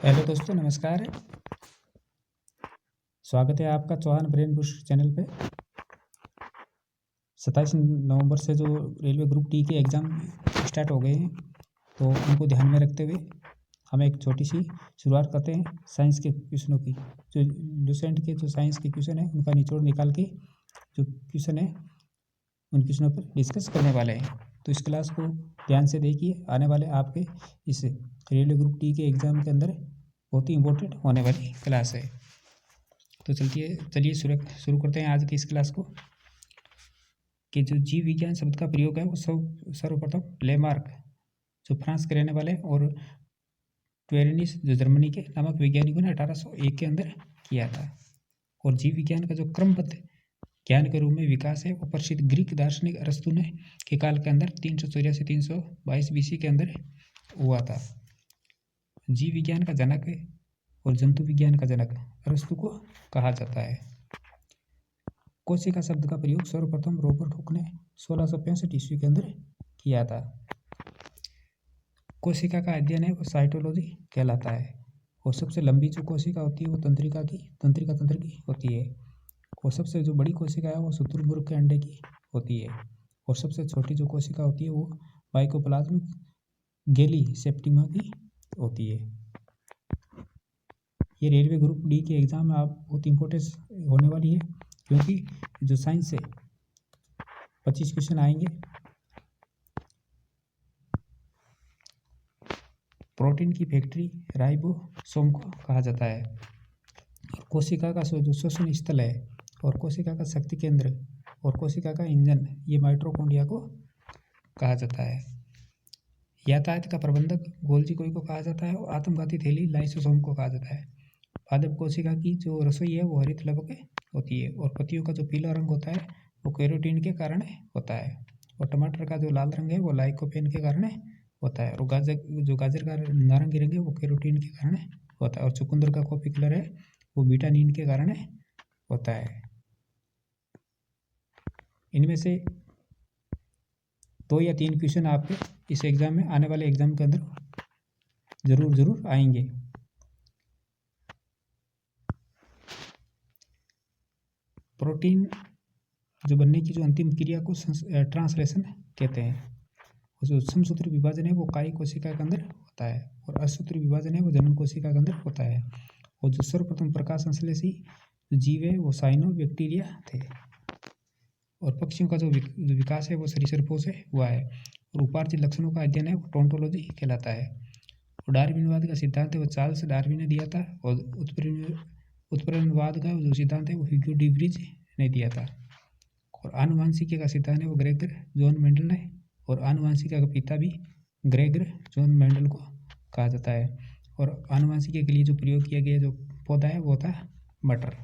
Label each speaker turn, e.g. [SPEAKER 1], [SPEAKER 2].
[SPEAKER 1] Hello दोस्तों, नमस्कार। स्वागत है आपका चौहान ब्रेन बूस्टर चैनल पे। 27 नवंबर से जो रेलवे ग्रुप डी के एग्ज़ाम स्टार्ट हो गए हैं, तो उनको ध्यान में रखते हुए हम एक छोटी सी शुरुआत करते हैं साइंस के क्वेश्चनों की। जो लूसेंट के जो साइंस के क्वेश्चन है उनका निचोड़ निकाल के जो क्वेश्चन है उन क्वेश्चनों पर डिस्कस करने वाले हैं। तो इस क्लास को ध्यान से देखिए, आने वाले आपके इस रेलवे ग्रुप डी के एग्ज़ाम के अंदर बहुत ही इम्पोर्टेंट होने वाली क्लास है। तो चलिए शुरू करते हैं आज की इस क्लास को। कि जो जीव विज्ञान शब्द का प्रयोग है वो सर्वप्रथम लेमार्क जो फ्रांस के रहने वाले और ट्वेरेनिस जो जर्मनी के नामक वैज्ञानिकों ने 1801 के अंदर किया था। और जीव विज्ञान का जो क्रमबद्ध ज्ञान के रूप में विकास है वो प्रसिद्ध ग्रीक दार्शनिक अरस्तु ने के काल के अंदर 384 से 322 BC के अंदर हुआ था। जीव विज्ञान का जनक और जंतु विज्ञान का जनक अरस्तु को कहा जाता है। कोशिका शब्द का प्रयोग सर्वप्रथम रॉबर्ट हुक ने 1665 ईस्वी के अंदर किया था। कोशिका का अध्ययन है वो साइटोलॉजी कहलाता है। और सबसे लंबी जो कोशिका होती है वो तंत्रिका तंत्र की होती है। और सबसे जो बड़ी कोशिका है वो शुतुरमुर्ग के अंडे की होती है। और सबसे छोटी जो कोशिका होती है वो माइकोप्लाज्म गैली सेप्टिमा की होती है। ये रेलवे ग्रुप डी के एग्ज़ाम में आप बहुत इंपॉर्टेंस होने वाली है, क्योंकि जो साइंस से 25 क्वेश्चन आएंगे। प्रोटीन की फैक्ट्री राइबोसोम को कहा जाता है। कोशिका का जो श्वसन स्थल है और कोशिका का शक्ति केंद्र और कोशिका का इंजन ये माइटोकॉन्ड्रिया को कहा जाता है। यातायात का प्रबंधक गोल्जी कोई को कहा जाता है और आत्मघाती थैली लाइसोसोम को कहा जाता है। पादप कोशिका की जो रसोई है वो हरित लवक होती है। और पत्तियों का जो पीला रंग होता है वो कैरोटीन के कारण होता है। और टमाटर का जो लाल रंग है वो लाइकोपेन के कारण होता है। और गाजर का नारंगी रंग है वो कैरोटीन के कारण होता है। और चुकंदर का कॉफी कलर है वो विटामिन के कारण होता है। इनमें से 2 या 3 क्वेश्चन आपके इस एग्ज़ाम में आने वाले एग्ज़ाम के अंदर ज़रूर आएंगे। प्रोटीन जो बनने की जो अंतिम क्रिया को ट्रांसलेशन कहते हैं। और जो समसूत्री विभाजन है वो कायी कोशिका के अंदर होता है। और असूत्री विभाजन है वो जनन कोशिका के अंदर होता है। और जो सर्वप्रथम प्रकाश संश्लेषी जीव है वो साइनोबैक्टीरिया थे। और पक्षियों का जो विकास है वो सरीसृपों से हुआ है। और उपार्जित लक्षणों का अध्ययन है वो टोंटोलॉजी कहलाता है। और डार्विनवाद का सिद्धांत है वो चार्ल्स डार्विन ने दिया था। और उत्प्रेरणवाद का जो सिद्धांत है वो ह्यूगो डी व्रीज ने दिया था। और आनुवांशिकी का सिद्धांत है वो ग्रेगर जॉन मेंडल ने। और आनुवांशिकी का पिता भी ग्रेगर जॉन मेंडल को कहा जाता है। और आनुवांशिकी के लिए जो प्रयोग किया गया जो पौधा है वो था मटर।